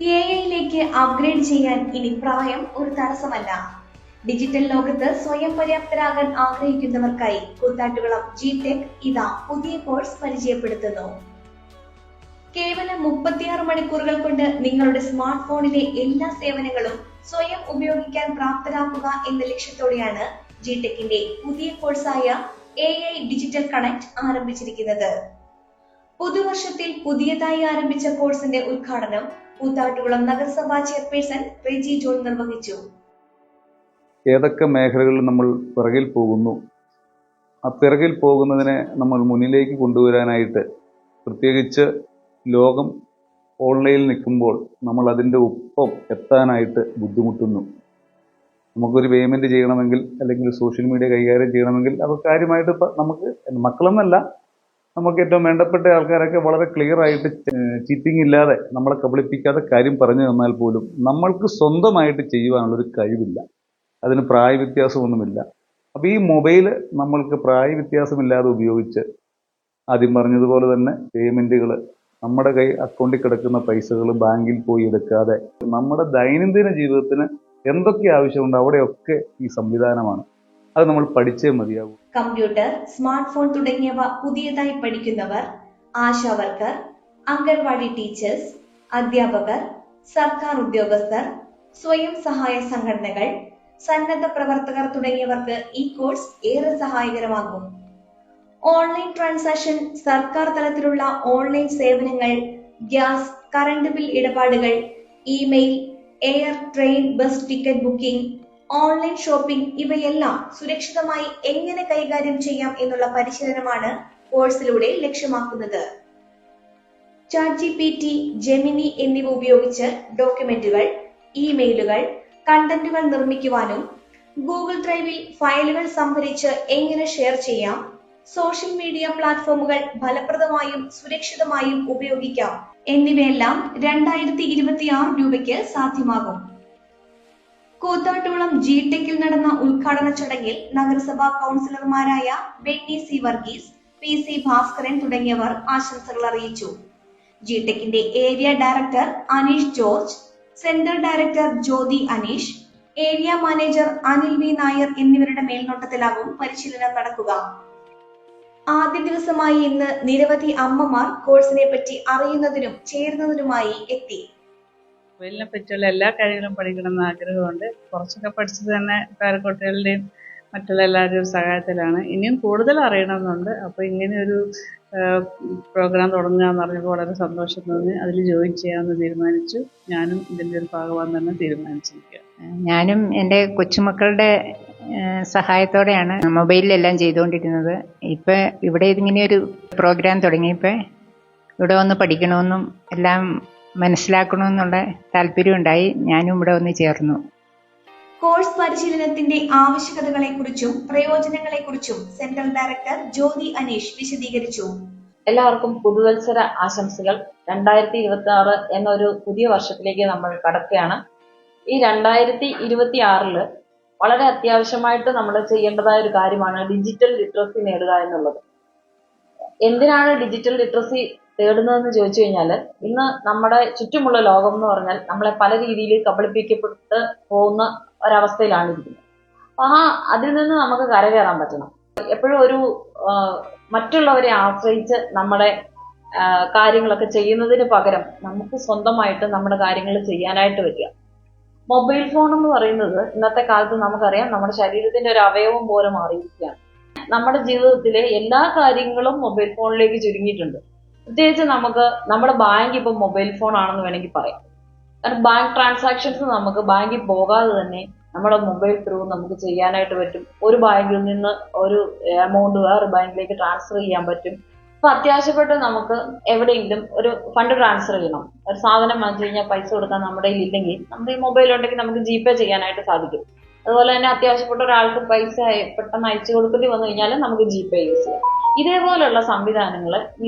എഐയിലേക്ക് upgrade ചെയ്യാൻ ഇനി പ്രായം ഒരു തടസ്സമല്ല. ഡിജിറ്റൽ ലോകത്ത് സ്വയം പര്യാപ്തരാകാൻ ആഗ്രഹിക്കുന്നവർക്കായി കൂത്താട്ടുകുളം ജിടെക് ഇതാ പുതിയ കോഴ്സ് പരിചയപ്പെടുത്തുന്നു. കേവലം 36 മണിക്കൂറുകൾ കൊണ്ട് നിങ്ങളുടെ സ്മാർട്ട് ഫോണിലെ എല്ലാ സേവനങ്ങളും സ്വയം ഉപയോഗിക്കാൻ പ്രാപ്തരാക്കുക എന്ന ലക്ഷ്യത്തോടെയാണ് ജിടെക്കിന്റെ പുതിയ കോഴ്സായ എഐ ഡിജിറ്റൽ കണക്ട് ആരംഭിച്ചിരിക്കുന്നത്. പുതുവർഷത്തിൽ പുതിയതായി ആരംഭിച്ച കോഴ്സിന്റെ ഉദ്ഘാടനം കൂത്താട്ടുകുളം നഗരസഭാ ചെയർപേഴ്സൺ റെജി ജോൺ നിർവഹിച്ചു. ഏതൊക്കെ മേഖലകളിൽ നമ്മൾ പിറകിൽ പോകുന്നു, ആ പിറകിൽ പോകുന്നതിനെ നമ്മൾ മുന്നിലേക്ക് കൊണ്ടുവരാനായിട്ട്, പ്രത്യേകിച്ച് ലോകം ഓൺലൈനിൽ നിൽക്കുമ്പോൾ നമ്മൾ അതിൻ്റെ ഒപ്പം എത്താനായിട്ട് ബുദ്ധിമുട്ടുന്നു. നമുക്കൊരു പേയ്മെൻറ്റ് ചെയ്യണമെങ്കിൽ അല്ലെങ്കിൽ സോഷ്യൽ മീഡിയ കൈകാര്യം ചെയ്യണമെങ്കിൽ അത് കാര്യമായിട്ട് നമുക്ക് മക്കളെന്നല്ല, നമുക്ക് ഏറ്റവും വേണ്ടപ്പെട്ട ആൾക്കാരൊക്കെ വളരെ ക്ലിയർ ആയിട്ട് ചീറ്റിംഗ് ഇല്ലാതെ നമ്മളെ കബളിപ്പിക്കാതെ കാര്യം പറഞ്ഞു തന്നാൽ പോലും നമ്മൾക്ക് സ്വന്തമായിട്ട് ചെയ്യുവാനുള്ളൊരു കഴിവില്ല, അതിന് പ്രായവ്യത്യാസമൊന്നുമില്ല. അപ്പോൾ ഈ മൊബൈല് നമ്മൾക്ക് പ്രായവ്യത്യാസമില്ലാതെ ഉപയോഗിച്ച് ആദ്യം പറഞ്ഞതുപോലെ തന്നെ പേയ്മെൻറ്റുകൾ, നമ്മുടെ അക്കൗണ്ടിൽ കിടക്കുന്ന പൈസകൾ ബാങ്കിൽ പോയി എടുക്കാതെ നമ്മുടെ ദൈനംദിന ജീവിതത്തിന് എന്തൊക്കെ ആവശ്യമുണ്ട് അവിടെയൊക്കെ ഈ സംവിധാനമാണ്. അത് നമ്മൾ പഠിച്ചേ മതിയാകും. കമ്പ്യൂട്ടർ, സ്മാർട്ട് ഫോൺ തുടങ്ങിയവ പുതിയതായി പഠിക്കുന്നവർ, ആശാ വർക്കർ, അംഗൻവാടി ടീച്ചേഴ്സ്, അധ്യാപകർ, സർക്കാർ ഉദ്യോഗസ്ഥർ, സ്വയം സഹായ സംഘടനകൾ, സന്നദ്ധ പ്രവർത്തകർ തുടങ്ങിയവർക്ക് ഈ കോഴ്സ് ഏറെ സഹായകരമാകും. ഓൺലൈൻ ട്രാൻസാക്ഷൻ, സർക്കാർ തലത്തിലുള്ള ഓൺലൈൻ സേവനങ്ങൾ, ഗ്യാസ്, കറണ്ട് ബിൽ ഇടപാടുകൾ, email, air, train, bus ticket booking, online shopping ഇവയെല്ലാം സുരക്ഷിതമായി എങ്ങനെ കൈകാര്യം ചെയ്യാം എന്നുള്ള പരിശീലനമാണ് കോഴ്സിലൂടെ ലക്ഷ്യമാക്കുന്നത്. ChatGPT, ജെമിനി എന്നിവ ഉപയോഗിച്ച് ഡോക്യുമെന്റുകൾ, ഇമെയിലുകൾ, കണ്ടന്റുകൾ നിർമ്മിക്കുവാനും, ഗൂഗിൾ ഡ്രൈവിൽ ഫയലുകൾ സംഭരിച്ച് എങ്ങനെ ഷെയർ ചെയ്യാം, സോഷ്യൽ മീഡിയ പ്ലാറ്റ്ഫോമുകൾ ഫലപ്രദമായും സുരക്ഷിതമായും ഉപയോഗിക്കാം എന്നിവയെല്ലാം 2026 രൂപയ്ക്ക് സാധ്യമാകും. കൂത്താട്ടുകുളം ജിടെക്കിൽ നടന്ന ഉദ്ഘാടന ചടങ്ങിൽ നഗരസഭാ കൗൺസിലർമാരായ Benny C Varghese, PC Bhaskaran തുടങ്ങിയവർ ആശംസകൾ അറിയിച്ചു. ജിടെക്കിന്റെ area director Aneesh George, centre director Jyothi Aneesh, area manager Anil V Nair എന്നിവരുടെ മേൽനോട്ടത്തിലാകും പരിശീലനം നടക്കുക. ആദ്യ ദിവസമായി ഇന്ന് നിരവധി അമ്മമാർ കോഴ്സിനെ പറ്റി അറിയുന്നതിനും ചേരുന്നതിനുമായി എത്തി. മൊബൈലിനെ പറ്റിയുള്ള എല്ലാ കാര്യങ്ങളും പഠിക്കണമെന്ന് ആഗ്രഹമുണ്ട്. കുറച്ചൊക്കെ പഠിച്ചത് തന്നെ പേരക്കുട്ടികളുടെയും മറ്റുള്ള എല്ലാവരുടെയും സഹായത്തിലാണ്. ഇനിയും കൂടുതൽ അറിയണമെന്നുണ്ട്. അപ്പോൾ ഇങ്ങനെ ഒരു പ്രോഗ്രാം തുടങ്ങുക എന്ന് പറഞ്ഞപ്പോൾ വളരെ സന്തോഷം തോന്നി. അതിൽ ജോയിൻ ചെയ്യാമെന്ന് തീരുമാനിച്ചു. ഞാനും ഇതിൻ്റെ ഒരു ഭാഗമാകാൻ തന്നെ തീരുമാനിച്ചിരിക്കുക. ഞാനും എൻ്റെ കൊച്ചുമക്കളുടെ സഹായത്തോടെയാണ് മൊബൈലിലെല്ലാം ചെയ്തുകൊണ്ടിരുന്നത്. ഇപ്പം ഇവിടെ ഇതിങ്ങനെയൊരു പ്രോഗ്രാം തുടങ്ങിയപ്പോൾ ഇവിടെ വന്ന് പഠിക്കണമെന്നും എല്ലാം മനസ്സിലാക്കണമെന്നുള്ള താല്പര്യമുണ്ടായി. ഞാനും ഇവിടെ വന്ന് ചേർന്നു. കോഴ്സ് പരിശീലനത്തിന്റെ ആവശ്യകതകളെക്കുറിച്ചും പ്രയോജനങ്ങളെക്കുറിച്ചും സെൻട്രൽ ഡയറക്ടർ ജ്യോതി അനീഷ് വിശദീകരിച്ചു. എല്ലാവർക്കും പുതുവത്സര ആശംസകൾ. 2026 എന്നൊരു പുതിയ വർഷത്തിലേക്ക് നമ്മൾ കടക്കുകയാണ്. ഈ 2026 വളരെ അത്യാവശ്യമായിട്ട് നമ്മൾ ചെയ്യേണ്ടതായ ഒരു കാര്യമാണ് ഡിജിറ്റൽ ലിറ്ററസി നേടുക എന്നുള്ളത്. എന്തിനാണ് ഡിജിറ്റൽ ലിറ്ററസി തേടുന്നതെന്ന് ചോദിച്ചു കഴിഞ്ഞാൽ, ഇന്ന് നമ്മുടെ ചുറ്റുമുള്ള ലോകം എന്ന് പറഞ്ഞാൽ നമ്മളെ പല രീതിയിൽ കബളിപ്പിക്കപ്പെട്ട് പോകുന്ന ഒരവസ്ഥയിലാണ് ഇരിക്കുന്നത്. അതിൽ നിന്ന് നമുക്ക് കരകയറാൻ പറ്റണം. എപ്പോഴും ഒരു മറ്റുള്ളവരെ ആശ്രയിച്ച് നമ്മുടെ കാര്യങ്ങളൊക്കെ ചെയ്യുന്നതിന് പകരം നമുക്ക് സ്വന്തമായിട്ട് നമ്മുടെ കാര്യങ്ങൾ ചെയ്യാനായിട്ട് വരിക. മൊബൈൽ ഫോൺ എന്ന് പറയുന്നത് ഇന്നത്തെ കാലത്ത് നമുക്കറിയാം, നമ്മുടെ ശരീരത്തിന്റെ ഒരു അവയവം പോലെ മാറിയിരിക്കുകയാണ്. നമ്മുടെ ജീവിതത്തിലെ എല്ലാ കാര്യങ്ങളും മൊബൈൽ ഫോണിലേക്ക് ചുരുങ്ങിയിട്ടുണ്ട്. പ്രത്യേകിച്ച് നമുക്ക് നമ്മുടെ ബാങ്ക് ഇപ്പം മൊബൈൽ ഫോൺ ആണെന്ന് വേണമെങ്കിൽ പറയാം. കാരണം ബാങ്ക് ട്രാൻസാക്ഷൻസ് നമുക്ക് ബാങ്കിൽ പോകാതെ തന്നെ നമ്മുടെ മൊബൈൽ ത്രൂ നമുക്ക് ചെയ്യാനായിട്ട് പറ്റും. ഒരു ബാങ്കിൽ നിന്ന് ഒരു എമൗണ്ട് വേറെ ബാങ്കിലേക്ക് ട്രാൻസ്ഫർ ചെയ്യാൻ പറ്റും. ഇപ്പൊ അത്യാവശ്യപ്പെട്ട് നമുക്ക് എവിടെയെങ്കിലും ഒരു ഫണ്ട് ട്രാൻസ്ഫർ ചെയ്യണം, ഒരു സാധനം വാങ്ങിച്ചു കഴിഞ്ഞാൽ പൈസ കൊടുക്കാൻ നമ്മുടെ കയ്യിൽ ഇല്ലെങ്കിൽ നമ്മുടെ ഈ മൊബൈൽ ഉണ്ടെങ്കിൽ നമുക്ക് ജിപേ ചെയ്യാനായിട്ട് സാധിക്കും. അതുപോലെ തന്നെ അത്യാവശ്യപ്പെട്ട ഒരാൾക്ക് പൈസ പെട്ടെന്ന് അയച്ചു കൊടുക്കേണ്ടി വന്നു കഴിഞ്ഞാൽ നമുക്ക് ജിപേ യൂസ് ചെയ്യാം. ഇതേപോലുള്ള സംവിധാനങ്ങൾ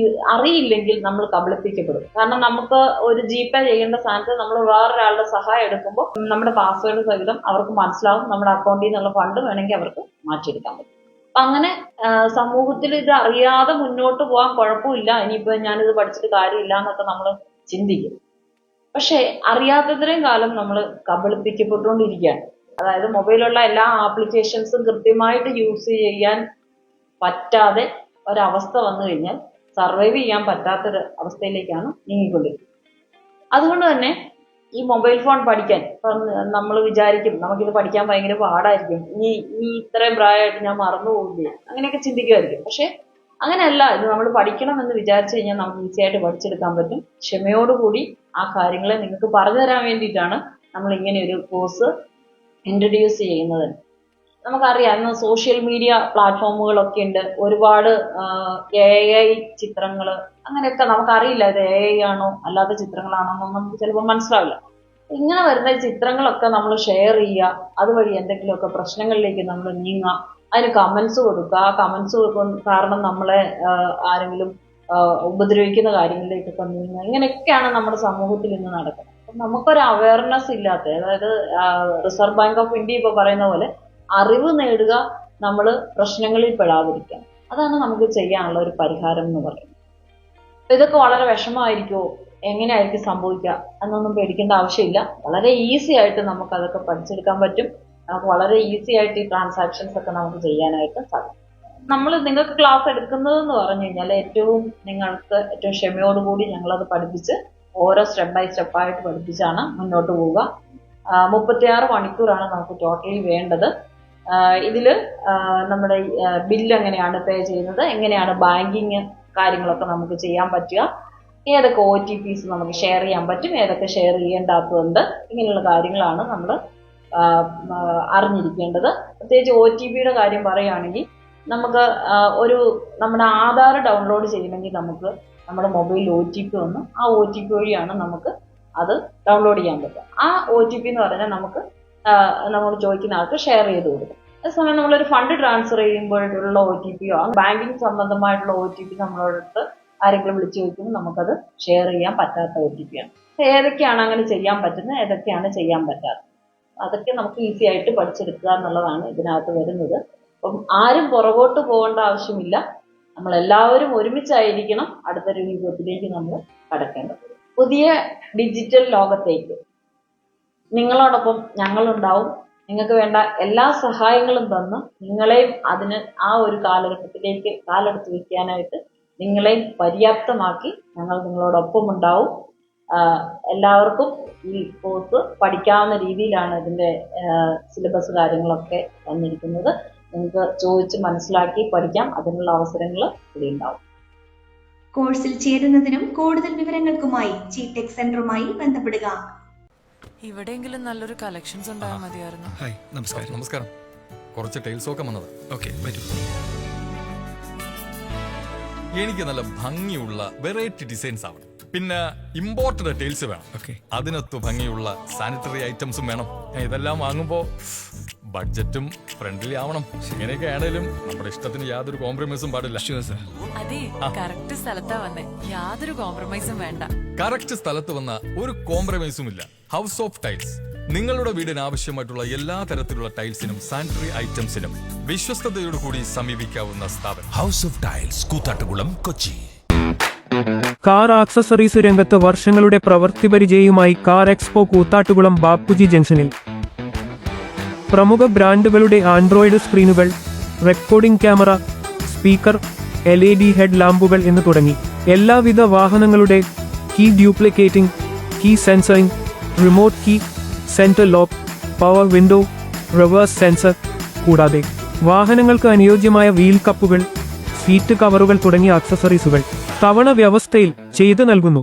അറിയില്ലെങ്കിൽ നമ്മൾ കബളിപ്പിക്കപ്പെടും. കാരണം നമുക്ക് ഒരു ജിപേ ചെയ്യേണ്ട സ്ഥാനത്ത് നമ്മൾ വേറൊരാളുടെ സഹായം എടുക്കുമ്പോൾ നമ്മുടെ പാസ്വേഡ് സഹിതം അവർക്ക് മനസ്സിലാവും, നമ്മുടെ അക്കൗണ്ടിൽ നിന്നുള്ള ഫണ്ട് വേണമെങ്കിൽ അവർക്ക് മാറ്റിയെടുക്കാൻ പറ്റും. അങ്ങനെ സമൂഹത്തിൽ ഇത് അറിയാതെ മുന്നോട്ട് പോകാൻ കുഴപ്പമില്ല, ഇനിയിപ്പോ ഞാനിത് പഠിച്ചിട്ട് കാര്യമില്ല എന്നൊക്കെ നമ്മൾ ചിന്തിക്കും. പക്ഷെ അറിയാത്തത്രയും കാലം നമ്മൾ കബളിപ്പിക്കപ്പെട്ടുകൊണ്ടിരിക്കുകയാണ്. അതായത് മൊബൈലുള്ള എല്ലാ ആപ്ലിക്കേഷൻസും കൃത്യമായിട്ട് യൂസ് ചെയ്യാൻ പറ്റാതെ ഒരവസ്ഥ വന്നു കഴിഞ്ഞാൽ സർവൈവ് ചെയ്യാൻ പറ്റാത്തൊരു അവസ്ഥയിലേക്കാണ് നീങ്ങിക്കൊണ്ടിരിക്കുന്നത്. അതുകൊണ്ട് തന്നെ ഈ മൊബൈൽ ഫോൺ പഠിക്കാൻ ഇപ്പം നമ്മൾ വിചാരിക്കും നമുക്കിത് പഠിക്കാൻ ഭയങ്കര പാടായിരിക്കും, ഇനി ഇത്രയും പ്രായമായിട്ട് ഞാൻ മറന്നു പോകില്ലേ, അങ്ങനെയൊക്കെ ചിന്തിക്കുമായിരിക്കും. പക്ഷെ അങ്ങനെയല്ല, ഇത് നമ്മൾ പഠിക്കണം എന്ന് വിചാരിച്ചു കഴിഞ്ഞാൽ നമുക്ക് ഈസി ആയിട്ട് പഠിച്ചെടുക്കാൻ പറ്റും. ക്ഷമയോടുകൂടി ആ കാര്യങ്ങളെ നിങ്ങൾക്ക് പറഞ്ഞു തരാൻ വേണ്ടിയിട്ടാണ് നമ്മൾ ഇങ്ങനെ ഒരു കോഴ്സ് ഇൻട്രൊഡ്യൂസ് ചെയ്യുന്നത്. നമുക്കറിയാം ഇന്ന് സോഷ്യൽ മീഡിയ പ്ലാറ്റ്ഫോമുകളൊക്കെ ഉണ്ട്, ഒരുപാട് AI ചിത്രങ്ങൾ, അങ്ങനെയൊക്കെ നമുക്കറിയില്ല ഇത് AI ആണോ അല്ലാത്ത ചിത്രങ്ങളാണോ എന്നൊന്നും നമുക്ക് ചിലപ്പോൾ മനസ്സിലാവില്ല. ഇങ്ങനെ വരുന്ന ചിത്രങ്ങളൊക്കെ നമ്മൾ ഷെയർ ചെയ്യുക, അതുവഴി എന്തെങ്കിലുമൊക്കെ പ്രശ്നങ്ങളിലേക്ക് നമ്മൾ നീങ്ങുക, അതിന് കമന്റ്സ് കൊടുക്കുക. ആ കമന്റ്സ് കാരണം നമ്മളെ ആരെങ്കിലും ഉപദ്രവിക്കുന്ന കാര്യങ്ങളിലേക്കൊക്കെ നീങ്ങുക, ഇങ്ങനെയൊക്കെയാണ് നമ്മുടെ സമൂഹത്തിൽ ഇന്ന് നടക്കുന്നത്. അപ്പം നമുക്കൊരു അവയർനെസ് ഇല്ലാത്ത, അതായത് റിസർവ് ബാങ്ക് ഓഫ് ഇന്ത്യ ഇപ്പോൾ പറയുന്ന പോലെ അറിവ് നേടുക, നമ്മൾ പ്രശ്നങ്ങളിൽ പെടാതിരിക്കുക, അതാണ് നമുക്ക് ചെയ്യാനുള്ള ഒരു പരിഹാരം എന്ന് പറയുന്നത്. ഇതൊക്കെ വളരെ വിഷമമായിരിക്കുമോ, എങ്ങനെയായിരിക്കും സംഭവിക്കുക എന്നൊന്നും പേടിക്കേണ്ട ആവശ്യമില്ല. വളരെ ഈസി ആയിട്ട് നമുക്ക് അതൊക്കെ പഠിച്ചെടുക്കാൻ പറ്റും. നമുക്ക് വളരെ ഈസി ആയിട്ട് ഈ ട്രാൻസാക്ഷൻസ് ഒക്കെ നമുക്ക് ചെയ്യാനായിട്ട് സാധിക്കും. നമ്മൾ നിങ്ങൾക്ക് ക്ലാസ് എടുക്കുന്നതെന്ന് പറഞ്ഞു കഴിഞ്ഞാൽ നിങ്ങൾക്ക് ഏറ്റവും ക്ഷമയോടുകൂടി ഞങ്ങളത് പഠിപ്പിച്ച് ഓരോ സ്റ്റെപ്പ് ബൈ സ്റ്റെപ്പായിട്ട് പഠിപ്പിച്ചാണ് മുന്നോട്ട് പോവുക. 36 മണിക്കൂറാണ് നമുക്ക് ടോട്ടലി വേണ്ടത്. ഇതിൽ നമ്മുടെ ബില്ല് എങ്ങനെയാണ് പേ ചെയ്യുന്നത്, എങ്ങനെയാണ് ബാങ്കിങ് കാര്യങ്ങളൊക്കെ നമുക്ക് ചെയ്യാൻ പറ്റുക, ഏതൊക്കെ OTPs നമുക്ക് ഷെയർ ചെയ്യാൻ പറ്റും, ഏതൊക്കെ ഷെയർ ചെയ്യേണ്ടാത്തതുണ്ട്, ഇങ്ങനെയുള്ള കാര്യങ്ങളാണ് നമ്മൾ അറിഞ്ഞിരിക്കേണ്ടത്. പ്രത്യേകിച്ച് OTPയുടെ കാര്യം പറയുകയാണെങ്കിൽ നമുക്ക് നമ്മുടെ ആധാർ ഡൗൺലോഡ് ചെയ്യണമെങ്കിൽ നമുക്ക് നമ്മുടെ മൊബൈലിൽ OTP വന്ന് ആ OTP വഴിയാണ് നമുക്ക് അത് ഡൗൺലോഡ് ചെയ്യാൻ പറ്റുക. ആ OTP എന്ന് പറഞ്ഞാൽ നമുക്ക് നമ്മൾ ചോദിക്കുന്ന ആൾക്ക് ഷെയർ ചെയ്ത് കൊടുക്കും. അതേസമയം നമ്മളൊരു ഫണ്ട് ട്രാൻസ്ഫർ ചെയ്യുമ്പോഴുള്ള OTPയോ ബാങ്കിങ് സംബന്ധമായിട്ടുള്ള OTP നമ്മളോടത്ത് ആരെങ്കിലും വിളിച്ചു ചോദിക്കുമ്പോൾ നമുക്കത് ഷെയർ ചെയ്യാൻ പറ്റാത്ത OTP ആണ്. ഏതൊക്കെയാണ് അങ്ങനെ ചെയ്യാൻ പറ്റുന്നത്, ഏതൊക്കെയാണ് ചെയ്യാൻ പറ്റാത്തത്, അതൊക്കെ നമുക്ക് ഈസി ആയിട്ട് പഠിച്ചെടുക്കുക എന്നുള്ളതാണ് ഇതിനകത്ത് വരുന്നത്. അപ്പം ആരും പുറകോട്ട് പോകേണ്ട ആവശ്യമില്ല. നമ്മളെല്ലാവരും ഒരുമിച്ചായിരിക്കണം അടുത്തൊരു യുഗത്തിലേക്ക് നമ്മൾ കടക്കേണ്ടത്. പുതിയ ഡിജിറ്റൽ ലോകത്തേക്ക് നിങ്ങളോടൊപ്പം ഞങ്ങളുണ്ടാവും. നിങ്ങൾക്ക് വേണ്ട എല്ലാ സഹായങ്ങളും തന്ന് നിങ്ങളെയും അതിന് ആ ഒരു കാലഘട്ടത്തിലേക്ക് കാലെടുത്ത് വയ്ക്കാനായിട്ട് നിങ്ങളെയും പര്യാപ്തമാക്കി ഞങ്ങൾ നിങ്ങളോടൊപ്പം ഉണ്ടാവും. എല്ലാവർക്കും ഈ കോഴ്സ് പഠിക്കാവുന്ന രീതിയിലാണ് ഇതിൻ്റെ സിലബസ് കാര്യങ്ങളൊക്കെ തന്നിരിക്കുന്നത്. നിങ്ങൾക്ക് ചോദിച്ച് മനസ്സിലാക്കി പഠിക്കാം. അതിനുള്ള അവസരങ്ങൾ ഇവിടെ ഉണ്ടാവും. കോഴ്സിൽ ചേരുന്നതിനും കൂടുതൽ വിവരങ്ങൾക്കുമായി ജിടെക് സെന്ററുമായി ബന്ധപ്പെടുക. ഇവിടെയെങ്കിലും നല്ലൊരു കളക്ഷൻസ് ഉണ്ടായാൽ മതിയായിരുന്നു. ഹായ്, നമസ്കാരം. നമസ്കാരം. കുറച്ച് ടൈൽസ് ഒക്കെ വന്നത്. ഓക്കെ, വരൂ. എനിക്ക് നല്ല ഭംഗിയുള്ള വെറൈറ്റി ഡിസൈൻസ് ആവണം. പിന്നെ ഇമ്പോർട്ടഡ് ടൈൽസ് വേണം. ഓക്കെ, അതിനൊത്ത് ഭംഗിയുള്ള സാനിറ്ററി ഐറ്റംസും വേണം. ഇതെല്ലാം വാങ്ങുമ്പോ ബഡ്ജറ്റും ഫ്രണ്ട്ലി ആവണം. ഇങ്ങനെയൊക്കെ ആണേലും നമ്മുടെ ഇഷ്ടത്തിന് യാതൊരു കോംപ്രമൈസും പാടില്ല. അതെ, കറക്റ്റ് സ്ഥലത്താ വന്നേ. യാതൊരു കോംപ്രമൈസും വേണ്ട. കറക്റ്റ് സ്ഥലത്ത് വന്ന ഒരു കോംപ്രമൈസും ഇല്ല. ഹൗസ് ഓഫ് ടൈൽസ് നിങ്ങളുടെ വീടിന് ആവശ്യമായിട്ടുള്ള എല്ലാ തരത്തിലുള്ള ടൈൽസിനും സാനിറ്ററി ഐറ്റംസിനും വിശ്വസ്തയോടു കൂടി സമീപിക്കാവുന്ന സ്ഥാപനം house of tiles, Koothattukulam, Kochi. Car accessories രംഗത്ത് വർഷങ്ങളുടെ പ്രവൃത്തി പരിചയവുമായി കാർ എക്സ്പോ കൂത്താട്ടുകുളം ബാപ്പുജി ജംഗ്ഷനിൽ. പ്രമുഖ ബ്രാൻഡുകളുടെ ആൻഡ്രോയിഡ് സ്ക്രീനുകൾ, recording camera, speaker, LED head ലാമ്പുകൾ എന്ന് തുടങ്ങി എല്ലാവിധ വാഹനങ്ങളുടെ key duplicating, key sensoring, remote key, central lock, power window, reverse sensor, കൂടാതെ വാഹനങ്ങൾക്ക് അനുയോജ്യമായ വീൽ കപ്പുകൾ, സീറ്റ് കവറുകൾ തുടങ്ങിയ ആക്സസറീസുകൾ തവണ വ്യവസ്ഥയിൽ ചെയ്തു നൽകുന്നു.